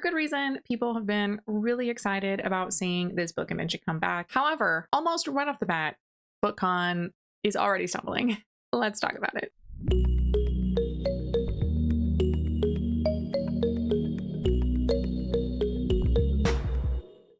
good reason. People have been really excited about seeing this book convention come back. However, almost right off the bat, BookCon is already stumbling. Let's talk about it.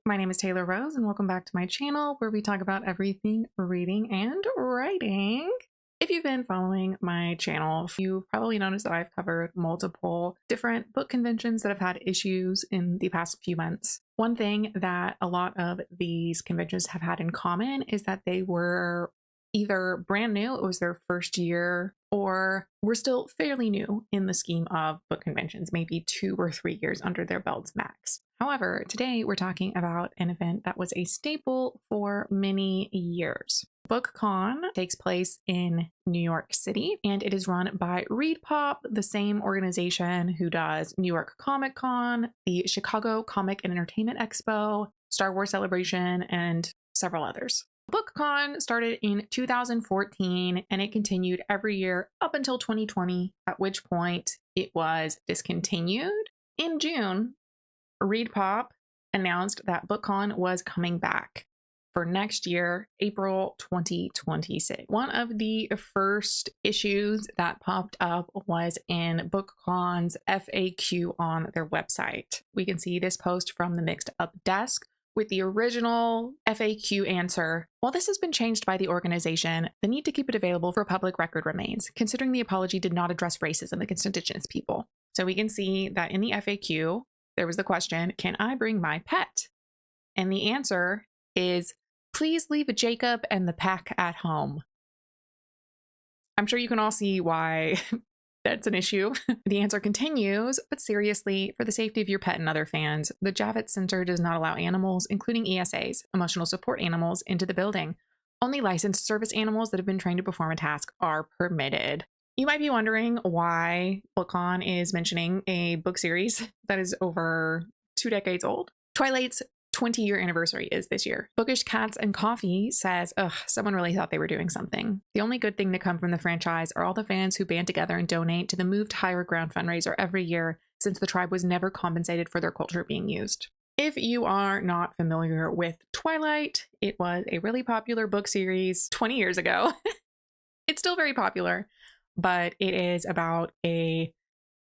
My name is Taylor Rose, and welcome back to my channel where we talk about everything reading and writing. If you've been following my channel, you've probably noticed that I've covered multiple different book conventions that have had issues in the past few months. One thing that a lot of these conventions have had in common is that they were either brand new, it was their first year, or were still fairly new in the scheme of book conventions, maybe 2 or 3 years under their belts max. However, today we're talking about an event that was a staple for many years. BookCon takes place in New York City, and it is run by ReedPop, the same organization who does New York Comic Con, the Chicago Comic and Entertainment Expo, Star Wars Celebration, and several others. BookCon started in 2014 and it continued every year up until 2020, at which point it was discontinued. In June, ReedPop announced that BookCon was coming back for next year, April 2026. One of the first issues that popped up was in BookCon's FAQ on their website. We can see this post from the Mixed Up desk with the original FAQ answer. While this has been changed by the organization, the need to keep it available for public record remains, considering the apology did not address racism against Indigenous people. So we can see that in the FAQ, there was the question, can I bring my pet? And the answer is, please leave Jacob and the pack at home. I'm sure you can all see why that's an issue. The answer continues, but seriously, for the safety of your pet and other fans, the Javits Center does not allow animals, including ESAs, emotional support animals, into the building. Only licensed service animals that have been trained to perform a task are permitted. You might be wondering why BookCon is mentioning a book series that is over 2 decades old. Twilight's 20-year anniversary is this year. Bookish Cats and Coffee says, ugh, someone really thought they were doing something. The only good thing to come from the franchise are all the fans who band together and donate to the Move to Higher Ground fundraiser every year, since the tribe was never compensated for their culture being used. If you are not familiar with Twilight, it was a really popular book series 20 years ago. It's still very popular, but it is about a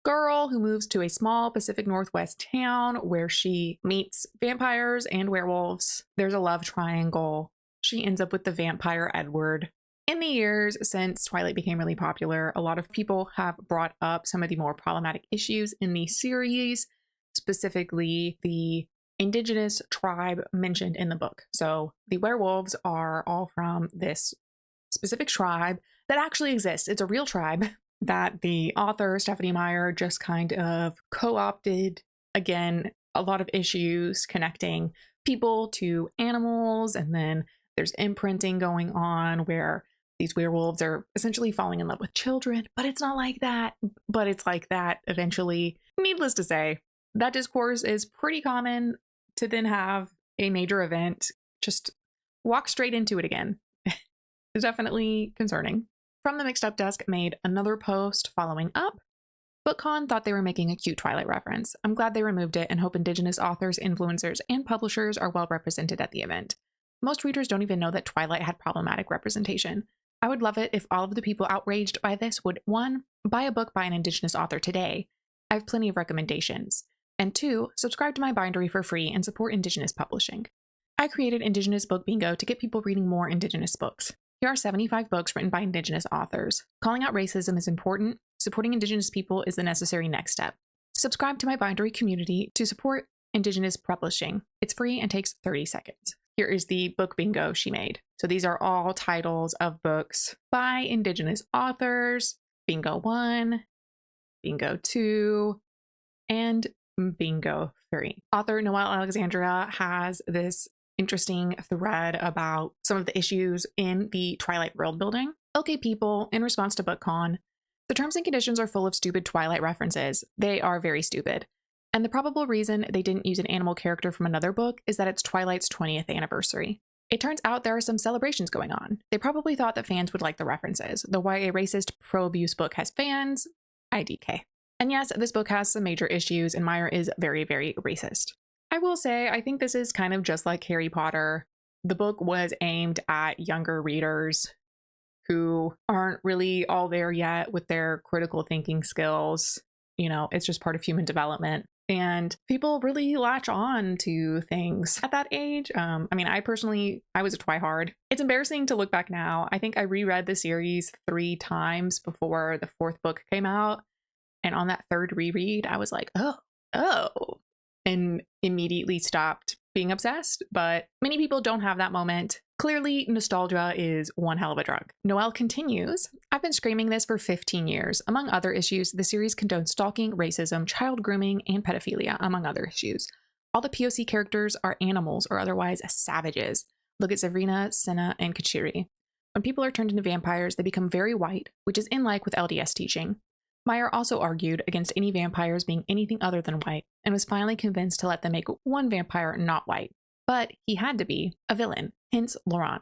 girl who moves to a small Pacific Northwest town where she meets vampires and werewolves. There's a love triangle. She ends up with the vampire Edward. In the years since Twilight became really popular, a lot of people have brought up some of the more problematic issues in the series, specifically the Indigenous tribe mentioned in the book. So the werewolves are all from this specific tribe that actually exists. It's a real tribe that the author, Stephanie Meyer, just kind of co-opted. Again, a lot of issues connecting people to animals, and then there's imprinting going on where these werewolves are essentially falling in love with children, but it's not like that, but it's like that eventually. Needless to say, that discourse is pretty common to then have a major event just walk straight into it again. It's definitely concerning. From the Mixed Up desk made another post following up. BookCon thought they were making a cute Twilight reference. I'm glad they removed it and hope Indigenous authors, influencers, and publishers are well represented at the event. Most readers don't even know that Twilight had problematic representation. I would love it if all of the people outraged by this would, 1, buy a book by an Indigenous author today. I have plenty of recommendations. And 2, subscribe to my bindery for free and support Indigenous publishing. I created Indigenous Book Bingo to get people reading more Indigenous books. Here are 75 books written by Indigenous authors. Calling out racism is important. Supporting Indigenous people is the necessary next step. Subscribe to my bindery community to support Indigenous publishing. It's free and takes 30 seconds. Here is the book bingo she made. So these are all titles of books by Indigenous authors. Bingo 1, Bingo 2, and Bingo 3. Author Noelle Alexandria has this interesting thread about some of the issues in the Twilight world building. Okay, people, in response to BookCon, the terms and conditions are full of stupid Twilight references. They are very stupid. And the probable reason they didn't use an animal character from another book is that it's Twilight's 20th anniversary. It turns out there are some celebrations going on. They probably thought that fans would like the references, though why a racist pro-abuse book has fans, IDK. And yes, this book has some major issues, and Meyer is very, very racist. I will say, I think this is kind of just like Harry Potter. The book was aimed at younger readers who aren't really all there yet with their critical thinking skills. You know, it's just part of human development. And people really latch on to things at that age. I mean, I was a twihard. It's embarrassing to look back now. I think I reread the series 3 times before the 4th book came out. And on that 3rd reread, I was like, oh, and immediately stopped being obsessed. But many people don't have that moment. Clearly, nostalgia is one hell of a drug. Noelle continues, I've been screaming this for 15 years. Among other issues, the series condones stalking, racism, child grooming, and pedophilia, among other issues. All the POC characters are animals or otherwise savages. Look at Sabrina, Senna, and Kachiri. When people are turned into vampires, they become very white, which is in line with LDS teaching. Meyer also argued against any vampires being anything other than white, and was finally convinced to let them make one vampire not white. But he had to be a villain, hence Laurent.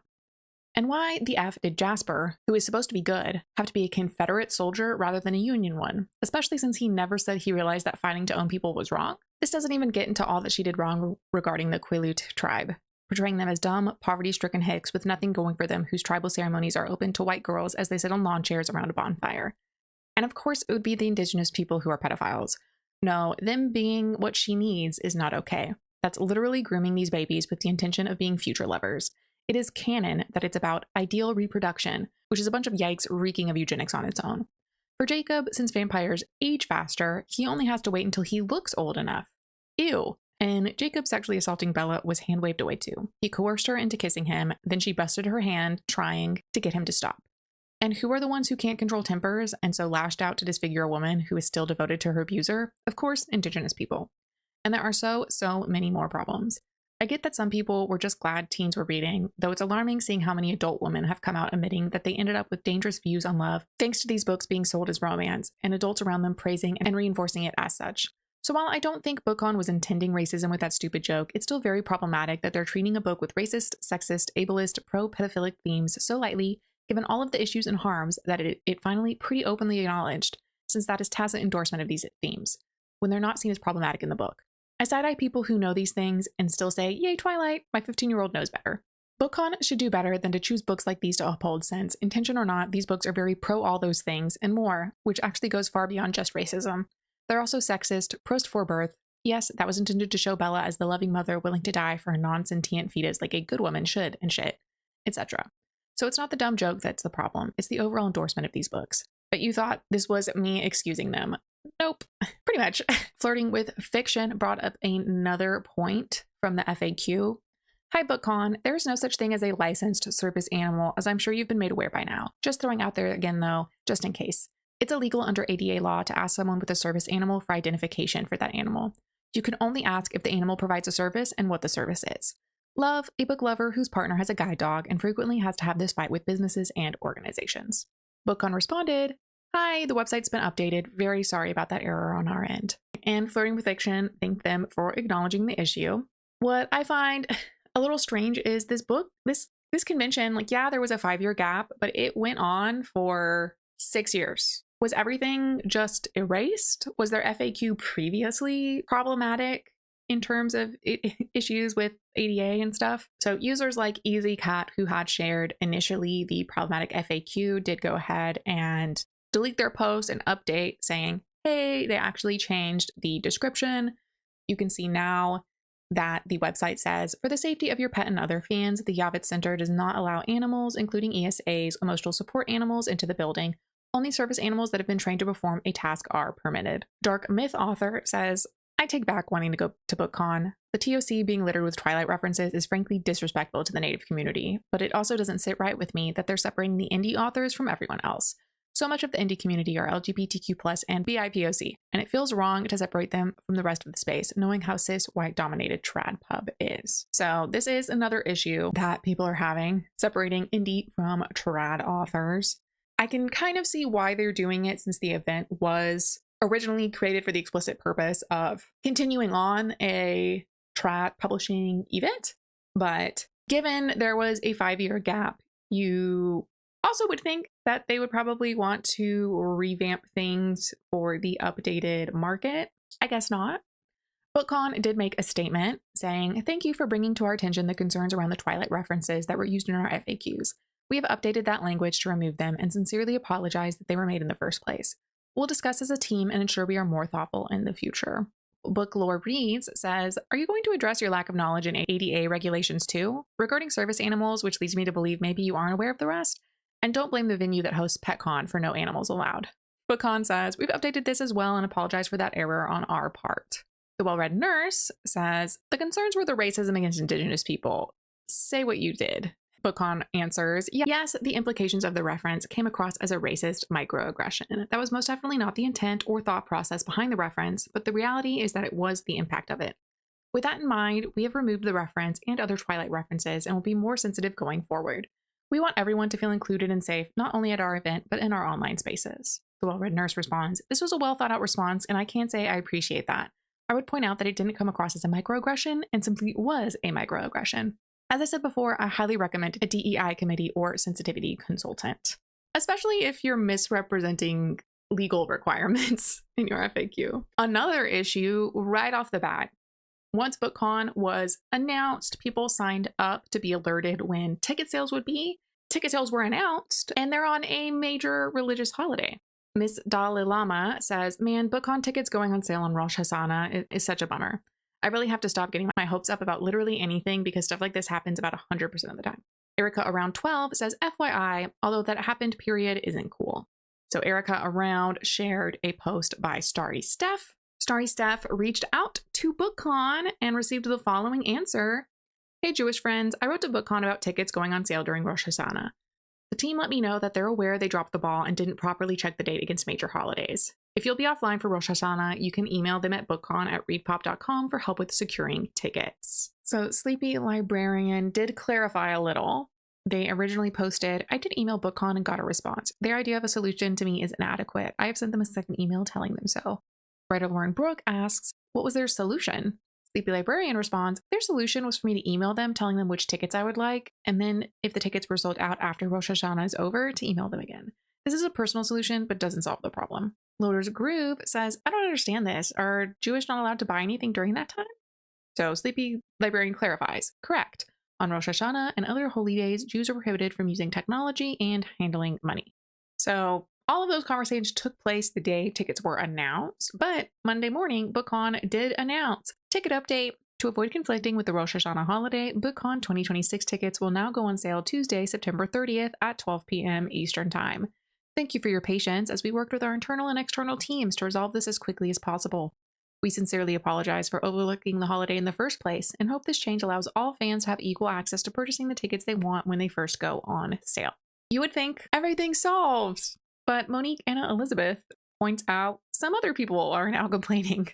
And why the F did Jasper, who is supposed to be good, have to be a Confederate soldier rather than a Union one, especially since he never said he realized that fighting to own people was wrong? This doesn't even get into all that she did wrong regarding the Quileute tribe, portraying them as dumb, poverty-stricken hicks with nothing going for them whose tribal ceremonies are open to white girls as they sit on lawn chairs around a bonfire. And of course, it would be the indigenous people who are pedophiles. No, them being what she needs is not okay. That's literally grooming these babies with the intention of being future lovers. It is canon that it's about ideal reproduction, which is a bunch of yikes reeking of eugenics on its own. For Jacob, since vampires age faster, he only has to wait until he looks old enough. Ew. And Jacob sexually assaulting Bella was hand-waved away too. He coerced her into kissing him, then she busted her hand trying to get him to stop. And who are the ones who can't control tempers and so lashed out to disfigure a woman who is still devoted to her abuser? Of course, indigenous people. And there are so many more problems. I get that some people were just glad teens were reading, though it's alarming seeing how many adult women have come out admitting that they ended up with dangerous views on love thanks to these books being sold as romance, and adults around them praising and reinforcing it as such. So while I don't think BookCon was intending racism with that stupid joke, it's still very problematic that they're treating a book with racist, sexist, ableist, pro-pedophilic themes so lightly, given all of the issues and harms that it finally pretty openly acknowledged, since that is tacit endorsement of these themes, when they're not seen as problematic in the book. I side-eye people who know these things and still say, yay Twilight, my 15-year-old knows better. BookCon should do better than to choose books like these to uphold, since, intention or not, these books are very pro all those things and more, which actually goes far beyond just racism. They're also sexist, post-for birth. Yes, that was intended to show Bella as the loving mother willing to die for a non-sentient fetus like a good woman should and shit, etc. So it's not the dumb joke that's the problem, it's the overall endorsement of these books. But you thought this was me excusing them. Nope, pretty much. Flirting with fiction brought up another point from the FAQ. Hi BookCon, there is no such thing as a licensed service animal, as I'm sure you've been made aware by now. Just throwing out there again though, just in case. It's illegal under ADA law to ask someone with a service animal for identification for that animal. You can only ask if the animal provides a service and what the service is. Love, a book lover whose partner has a guide dog and frequently has to have this fight with businesses and organizations. BookCon responded, hi, the website's been updated. Very sorry about that error on our end. And Flirting with Fiction thanked them for acknowledging the issue. What I find a little strange is this book, this convention, like, yeah, there was a 5-year gap, but it went on for 6 years. Was everything just erased? Was their FAQ previously problematic in terms of issues with ADA and stuff? So users like Easy Cat, who had shared initially the problematic FAQ, did go ahead and delete their post and update saying, hey, they actually changed the description. You can see now that the website says, for the safety of your pet and other fans, the Yavet Center does not allow animals, including ESAs, emotional support animals, into the building. Only service animals that have been trained to perform a task are permitted. Dark Myth author says, I take back wanting to go to BookCon. The TOC being littered with Twilight references is frankly disrespectful to the Native community, but it also doesn't sit right with me that they're separating the indie authors from everyone else. So much of the indie community are LGBTQ+ and BIPOC, and it feels wrong to separate them from the rest of the space, knowing how cis, white-dominated trad pub is. So this is another issue that people are having, separating indie from trad authors. I can kind of see why they're doing it, since the event was originally created for the explicit purpose of continuing on a trad publishing event. But given there was a 5-year gap, you Also would think that they would probably want to revamp things for the updated market. I guess not. BookCon did make a statement saying, "Thank you for bringing to our attention the concerns around the Twilight references that were used in our FAQs. We have updated that language to remove them and sincerely apologize that they were made in the first place. We'll discuss as a team and ensure we are more thoughtful in the future." Book Lore Reads says, "Are you going to address your lack of knowledge in ADA regulations too? Regarding service animals, which leads me to believe maybe you aren't aware of the rest? And don't blame the venue that hosts PetCon for no animals allowed." BookCon says, "We've updated this as well and apologize for that error on our part." The Well-Read Nurse says, "The concerns were the racism against Indigenous people. Say what you did." BookCon answers, "Yes, the implications of the reference came across as a racist microaggression. That was most definitely not the intent or thought process behind the reference, but the reality is that it was the impact of it. With that in mind, we have removed the reference and other Twilight references and will be more sensitive going forward. We want everyone to feel included and safe, not only at our event, but in our online spaces." The Well-Read Nurse responds, "This was a well-thought-out response, and I can say I appreciate that. I would point out that it didn't come across as a microaggression and simply was a microaggression. As I said before, I highly recommend a DEI committee or sensitivity consultant, especially if you're misrepresenting legal requirements in your FAQ." Another issue right off the bat. Once BookCon was announced, people signed up to be alerted when ticket sales would be. Ticket sales were announced, and they're on a major religious holiday. Miss Dalai Lama says, "Man, BookCon tickets going on sale on Rosh Hashanah is such a bummer. I really have to stop getting my hopes up about literally anything because stuff like this happens about 100% of the time." Erica Around 12 says, "FYI, although that happened period isn't cool." So Erica Around shared a post by Starry Steph. Starry Steph reached out to BookCon and received the following answer. "Hey Jewish friends, I wrote to BookCon about tickets going on sale during Rosh Hashanah. The team let me know that they're aware they dropped the ball and didn't properly check the date against major holidays. If you'll be offline for Rosh Hashanah, you can email them at bookcon@readpop.com for help with securing tickets." So Sleepy Librarian did clarify a little. They originally posted, "I did email BookCon and got a response. Their idea of a solution to me is inadequate. I have sent them a second email telling them so." Writer Lauren Brooke asks, "What was their solution?" Sleepy Librarian responds, "Their solution was for me to email them telling them which tickets I would like, and then if the tickets were sold out after Rosh Hashanah is over, to email them again. This is a personal solution, but doesn't solve the problem." Loader's Groove says, "I don't understand this. Are Jewish not allowed to buy anything during that time?" So Sleepy Librarian clarifies, "Correct. On Rosh Hashanah and other holy days, Jews are prohibited from using technology and handling money." So all of those conversations took place the day tickets were announced, but Monday morning, BookCon did announce ticket update. To avoid conflicting with the Rosh Hashanah holiday, BookCon 2026 tickets will now go on sale Tuesday, September 30th at 12 p.m. Eastern Time. Thank you for your patience as we worked with our internal and external teams to resolve this as quickly as possible. We sincerely apologize for overlooking the holiday in the first place and hope this change allows all fans to have equal access to purchasing the tickets they want when they first go on sale. You would think everything's solved, but Monique Anna Elizabeth points out some other people are now complaining.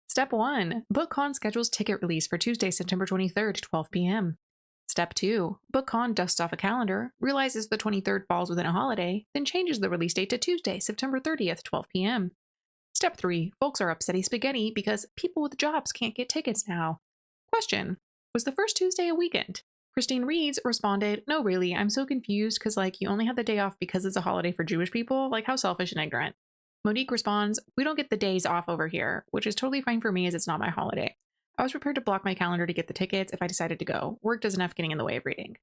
Step 1, BookCon schedules ticket release for Tuesday, September 23rd, 12 p.m. Step 2, BookCon dusts off a calendar, realizes the 23rd falls within a holiday, then changes the release date to Tuesday, September 30th, 12 p.m. Step 3, folks are upsetty spaghetti because people with jobs can't get tickets now. Question, was the first Tuesday a weekend? Christine Reeds responded, "No, really, I'm so confused because, you only had the day off because it's a holiday for Jewish people? How selfish and ignorant." Monique responds, "We don't get the days off over here, which is totally fine for me as it's not my holiday. I was prepared to block my calendar to get the tickets if I decided to go. Work doesn't have getting in the way of reading."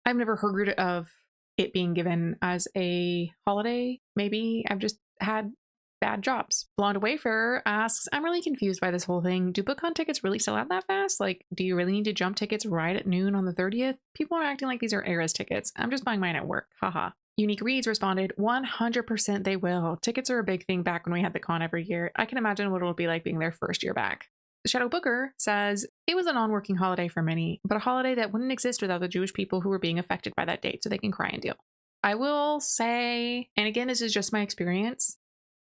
I've never heard of it being given as a holiday. Maybe I've just had bad jobs. Blonde Wayfarer asks, "I'm really confused by this whole thing. Do BookCon tickets really sell out that fast? Do you really need to jump tickets right at noon on the 30th? People are acting like these are Eras tickets. I'm just buying mine at work. Haha." Unique Reads responded, 100% they will. Tickets are a big thing back when we had the con every year. I can imagine what it'll be like being their first year back. The Shadow Booker says, "It was a non-working holiday for many, but a holiday that wouldn't exist without the Jewish people who were being affected by that date so they can cry and deal." I will say, and again, this is just my experience,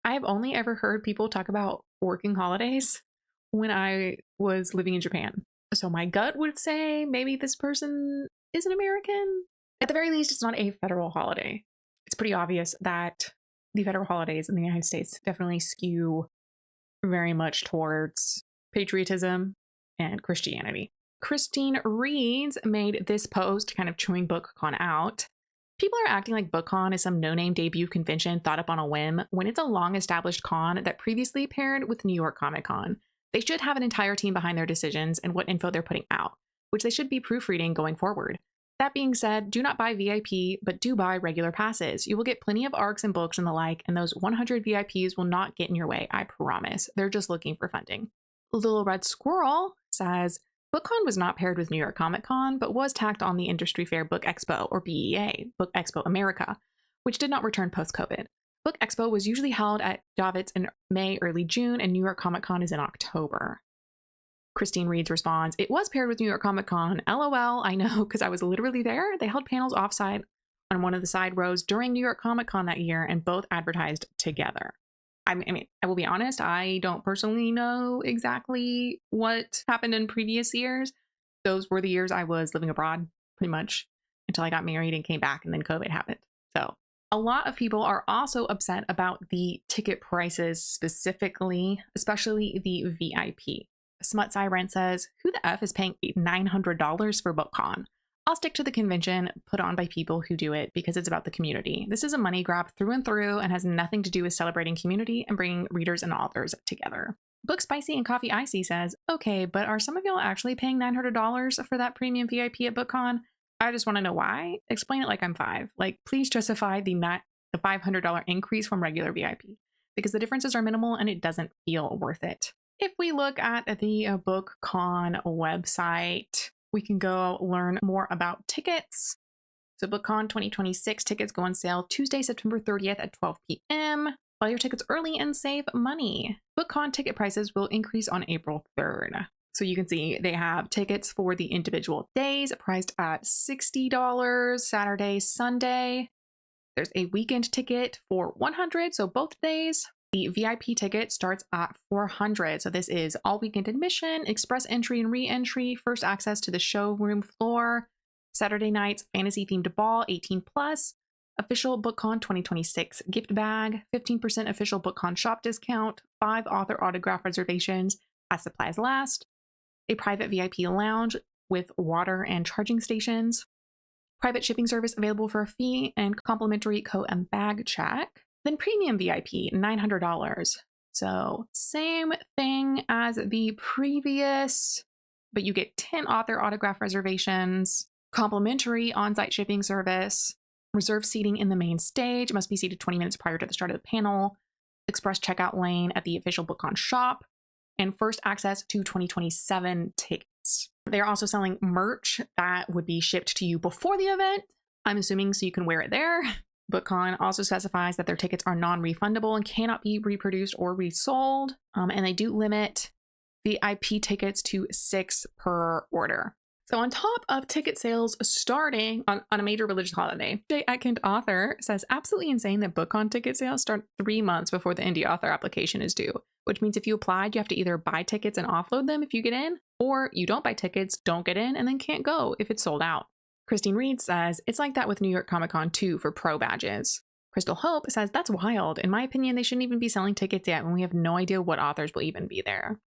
I've only ever heard people talk about working holidays when I was living in Japan. So my gut would say maybe this person is an American. At the very least, it's not a federal holiday. It's pretty obvious that the federal holidays in the United States definitely skew very much towards patriotism and Christianity. Christine Reeds made this post kind of chewing BookCon out. People are acting like BookCon is some no-name debut convention thought up on a whim when it's a long-established con that previously paired with New York Comic Con. They should have an entire team behind their decisions and what info they're putting out, which they should be proofreading going forward. That being said, do not buy VIP, but do buy regular passes. You will get plenty of arcs and books and the like, and those 100 VIPs will not get in your way, I promise. They're just looking for funding. Little Red Squirrel says, BookCon was not paired with New York Comic Con, but was tacked on the industry fair Book Expo, or BEA, Book Expo America, which did not return post-COVID. Book Expo was usually held at Javits in May, early June, and New York Comic Con is in October. Christine Reeds responds, it was paired with New York Comic Con. LOL, I know, because I was literally there. They held panels offsite on one of the side rows during New York Comic Con that year, and both advertised together. I mean, I will be honest, I don't personally know exactly what happened in previous years. Those were the years I was living abroad, pretty much, until I got married and came back, and then COVID happened. So a lot of people are also upset about the ticket prices specifically, especially the VIP. Smut Siren says, who the F is paying $900 for BookCon? I'll stick to the convention put on by people who do it because it's about the community. This is a money grab through and through and has nothing to do with celebrating community and bringing readers and authors together. Book Spicy and Coffee Icy says, okay, but are some of y'all actually paying $900 for that premium VIP at BookCon? I just want to know why. Explain it like I'm 5. Like, please justify the $500 increase from regular VIP because the differences are minimal and it doesn't feel worth it. If we look at the BookCon website, we can go learn more about tickets. So BookCon 2026 tickets go on sale Tuesday, September 30th at 12 p.m. Buy your tickets early and save money. BookCon ticket prices will increase on April 3rd. So you can see they have tickets for the individual days priced at $60, Saturday, Sunday. There's a weekend ticket for $100, so both days. The VIP ticket starts at $400. So this is all weekend admission, express entry and re-entry, first access to the showroom floor, Saturday nights, fantasy themed ball, 18 plus, official BookCon 2026 gift bag, 15% official BookCon shop discount, 5 author autograph reservations as supplies last, a private VIP lounge with water and charging stations, private shipping service available for a fee, and complimentary coat and bag check. Then premium VIP, $900. So same thing as the previous, but you get 10 author autograph reservations, complimentary on-site shipping service, reserved seating in the main stage, must be seated 20 minutes prior to the start of the panel, express checkout lane at the official BookCon shop, and first access to 2027 tickets. They're also selling merch that would be shipped to you before the event, I'm assuming, so you can wear it there. BookCon also specifies that their tickets are non-refundable and cannot be reproduced or resold, and they do limit VIP tickets to 6 per order. So on top of ticket sales starting on a major religious holiday, J. Atkind author says absolutely insane that BookCon ticket sales start 3 months before the indie author application is due, which means if you applied, you have to either buy tickets and offload them if you get in, or you don't buy tickets, don't get in, and then can't go if it's sold out. Christine Reed says, it's like that with New York Comic Con too for pro badges. Crystal Hope says, that's wild. In my opinion, they shouldn't even be selling tickets yet when we have no idea what authors will even be there.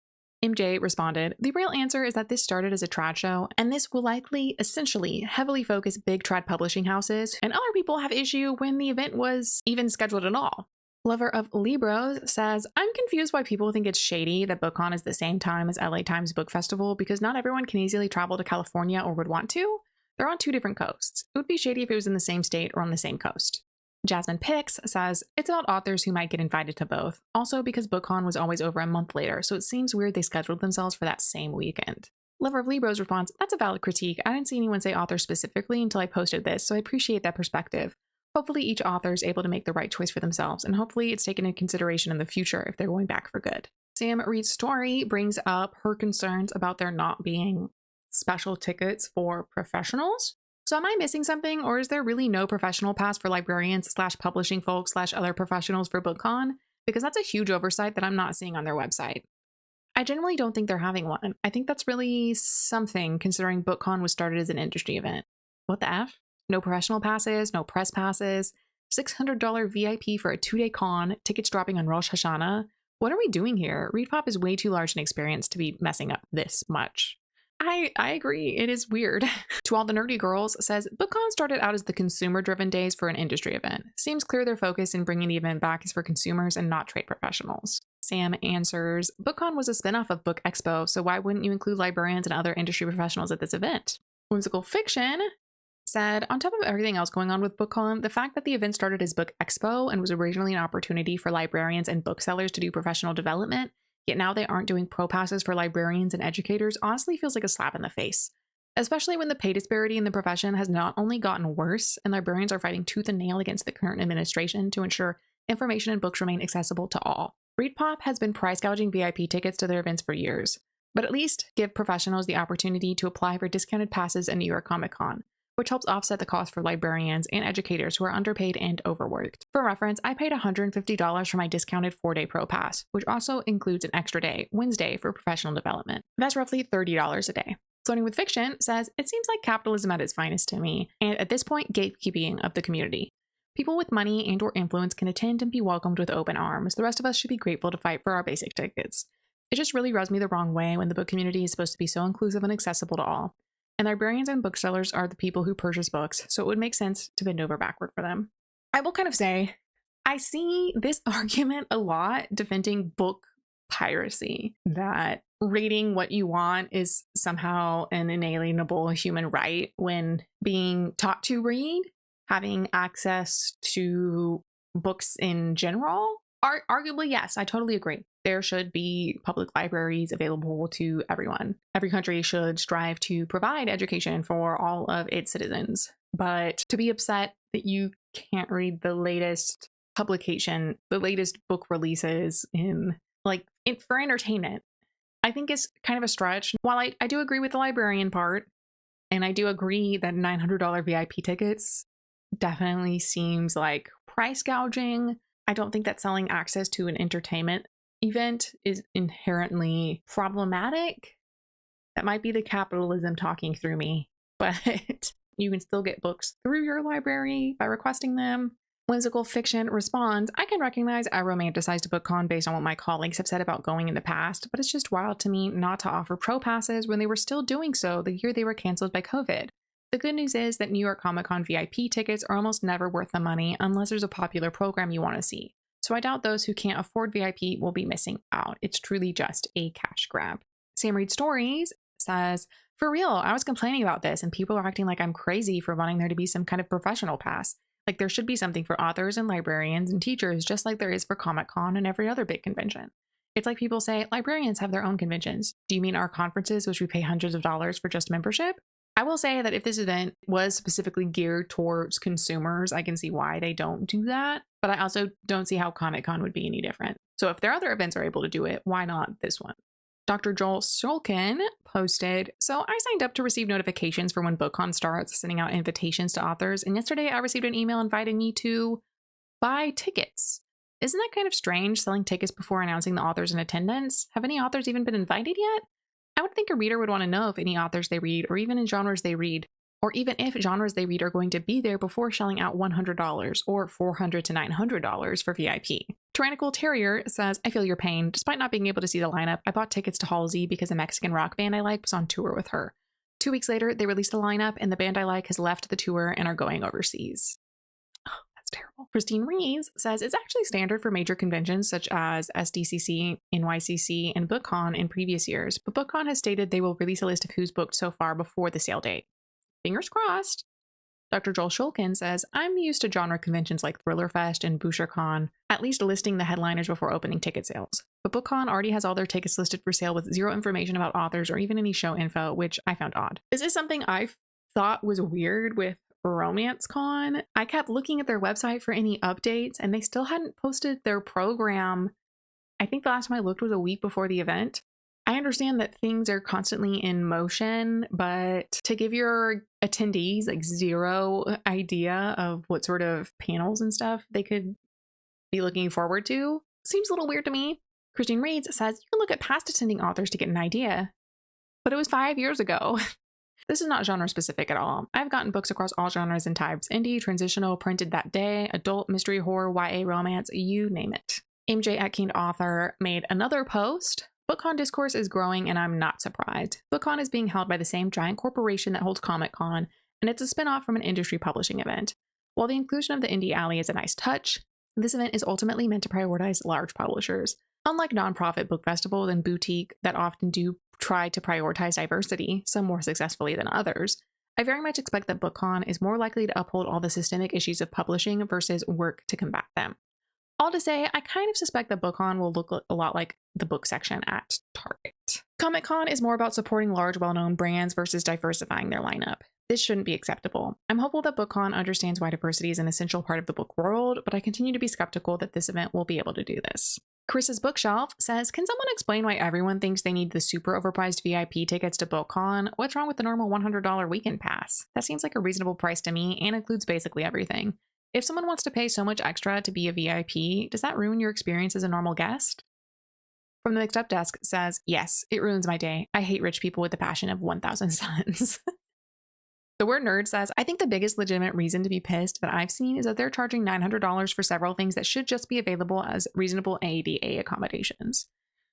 MJ responded, the real answer is that this started as a trad show, and this will likely, essentially, heavily focus big trad publishing houses, and other people have issue when the event was even scheduled at all. Lover of Libros says, I'm confused why people think it's shady that BookCon is the same time as LA Times Book Festival because not everyone can easily travel to California or would want to. They're on 2 different coasts. It would be shady if it was in the same state or on the same coast. Jasmine Picks says, it's about authors who might get invited to both. Also because BookCon was always over a month later, so it seems weird they scheduled themselves for that same weekend. Lover of Libros responds, that's a valid critique. I didn't see anyone say author specifically until I posted this, so I appreciate that perspective. Hopefully each author is able to make the right choice for themselves, and hopefully it's taken into consideration in the future if they're going back for good. Sam Reed's story brings up her concerns about there not being special tickets for professionals. So am I missing something, or is there really no professional pass for librarians / publishing folks / other professionals for BookCon? Because that's a huge oversight that I'm not seeing on their website. I generally don't think they're having one. I think that's really something considering BookCon was started as an industry event. What the F? No professional passes, no press passes, $600 VIP for a 2-day con, tickets dropping on Rosh Hashanah. What are we doing here? ReadPop is way too large an experience to be messing up this much. I agree. It is weird. To All the Nerdy Girls says, BookCon started out as the consumer-driven days for an industry event. Seems clear their focus in bringing the event back is for consumers and not trade professionals. Sam answers, BookCon was a spinoff of Book Expo, so why wouldn't you include librarians and other industry professionals at this event? Whimsical Fiction said, on top of everything else going on with BookCon, the fact that the event started as Book Expo and was originally an opportunity for librarians and booksellers to do professional development, yet now they aren't doing pro passes for librarians and educators, honestly feels like a slap in the face. Especially when the pay disparity in the profession has not only gotten worse, and librarians are fighting tooth and nail against the current administration to ensure information and books remain accessible to all. ReadPop has been price gouging VIP tickets to their events for years, but at least give professionals the opportunity to apply for discounted passes at New York Comic Con, which helps offset the cost for librarians and educators who are underpaid and overworked. For reference, I paid $150 for my discounted 4-day pro pass, which also includes an extra day, Wednesday, for professional development. That's roughly $30 a day. Floating with Fiction says, it seems like capitalism at its finest to me, and at this point, gatekeeping of the community. People with money and or influence can attend and be welcomed with open arms. The rest of us should be grateful to fight for our basic tickets. It just really rubs me the wrong way when the book community is supposed to be so inclusive and accessible to all. And librarians and booksellers are the people who purchase books, so it would make sense to bend over backward for them. I will kind of say, I see this argument a lot defending book piracy, that reading what you want is somehow an inalienable human right when being taught to read, having access to books in general. Arguably, yes, I totally agree. There should be public libraries available to everyone. Every country should strive to provide education for all of its citizens. But to be upset that you can't read the latest publication, the latest book releases for entertainment, I think is kind of a stretch. While I do agree with the librarian part, and I do agree that $900 VIP tickets definitely seems like price gouging, I don't think that selling access to an entertainment event is inherently problematic. That might be the capitalism talking through me, but you can still get books through your library by requesting them. Whimsical Fiction responds, I can recognize I romanticized BookCon based on what my colleagues have said about going in the past, but it's just wild to me not to offer pro passes when they were still doing so the year they were canceled by COVID. The good news is that New York Comic Con VIP tickets are almost never worth the money unless there's a popular program you want to see. So I doubt those who can't afford VIP will be missing out. It's truly just a cash grab. Sam Reed Stories says, for real, I was complaining about this and people are acting like I'm crazy for wanting there to be some kind of professional pass. Like there should be something for authors and librarians and teachers just like there is for Comic-Con and every other big convention. It's like people say librarians have their own conventions. Do you mean our conferences, which we pay hundreds of dollars for just membership? I will say that if this event was specifically geared towards consumers, I can see why they don't do that. But I also don't see how Comic-Con would be any different. So if their other events are able to do it, why not this one? Dr. Joel Shulkin posted, so I signed up to receive notifications for when BookCon starts, sending out invitations to authors. And yesterday I received an email inviting me to buy tickets. Isn't that kind of strange, selling tickets before announcing the authors in attendance? Have any authors even been invited yet? I would think a reader would want to know if any authors they read, or even in genres they read, or even if genres they read are going to be there before shelling out $100 or $400 to $900 for VIP. Tyrannical Terrier says, I feel your pain. Despite not being able to see the lineup, I bought tickets to Halsey because a Mexican rock band I like was on tour with her. 2 weeks later, they released the lineup and the band I like has left the tour and are going overseas. Oh, that's terrible. Christine Reeves says, it's actually standard for major conventions such as SDCC, NYCC, and BookCon in previous years, but BookCon has stated they will release a list of who's booked so far before the sale date. Fingers crossed. Dr. Joel Shulkin says, I'm used to genre conventions like Thriller Fest and BoucherCon, at least listing the headliners before opening ticket sales. But BookCon already has all their tickets listed for sale with zero information about authors or even any show info, which I found odd. This is something I thought was weird with RomanceCon. I kept looking at their website for any updates and they still hadn't posted their program. I think the last time I looked was a week before the event. I understand that things are constantly in motion, but to give your attendees like zero idea of what sort of panels and stuff they could be looking forward to seems a little weird to me. Christine Reeds says, you can look at past attending authors to get an idea, but it was 5 years ago. This is not genre specific at all. I've gotten books across all genres and types: indie, transitional, printed that day, adult, mystery, horror, YA, romance, you name it. MJ Atkind author made another post. BookCon discourse is growing, and I'm not surprised. BookCon is being held by the same giant corporation that holds Comic-Con, and it's a spin-off from an industry publishing event. While the inclusion of the Indie Alley is a nice touch, this event is ultimately meant to prioritize large publishers. Unlike nonprofit book festivals and boutique that often do try to prioritize diversity, some more successfully than others, I very much expect that BookCon is more likely to uphold all the systemic issues of publishing versus work to combat them. All to say, I kind of suspect that BookCon will look a lot like the book section at Target. Comic-Con is more about supporting large, well-known brands versus diversifying their lineup. This shouldn't be acceptable. I'm hopeful that BookCon understands why diversity is an essential part of the book world, but I continue to be skeptical that this event will be able to do this. Chris's Bookshelf says, can someone explain why everyone thinks they need the super overpriced VIP tickets to BookCon? What's wrong with the normal $100 weekend pass? That seems like a reasonable price to me and includes basically everything. If someone wants to pay so much extra to be a VIP, does that ruin your experience as a normal guest? From the Mixed Up Desk says, yes, it ruins my day. I hate rich people with the passion of 1,000 suns. The Word Nerd says, I think the biggest legitimate reason to be pissed that I've seen is that they're charging $900 for several things that should just be available as reasonable ADA accommodations.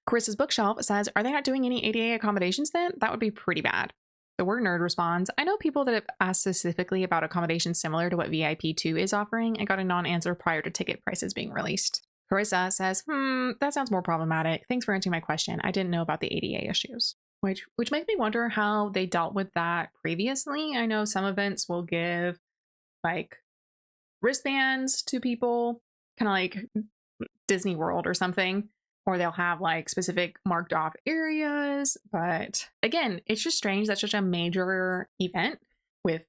Chris's Bookshelf says, are they not doing any ADA accommodations then? That would be pretty bad. The Word Nerd responds, I know people that have asked specifically about accommodations similar to what VIP 2 is offering and got a non-answer prior to ticket prices being released. Carissa says, that sounds more problematic. Thanks for answering my question. I didn't know about the ADA issues. Which makes me wonder how they dealt with that previously. I know some events will give like wristbands to people, kind of like Disney World or something, or they'll have like specific marked off areas. But again, it's just strange that such a major event with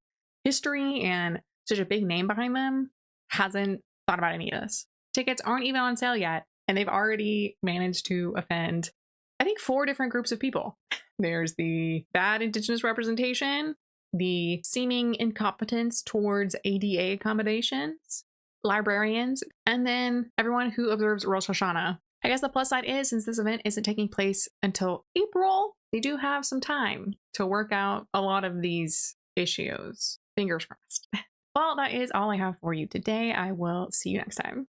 history and such a big name behind them hasn't thought about any of this. Tickets aren't even on sale yet, and they've already managed to offend, I think, 4 different groups of people. There's the bad Indigenous representation, the seeming incompetence towards ADA accommodations, librarians, and then everyone who observes Rosh Hashanah. I guess the plus side is, since this event isn't taking place until April, they do have some time to work out a lot of these issues. Fingers crossed. Well, that is all I have for you today. I will see you next time.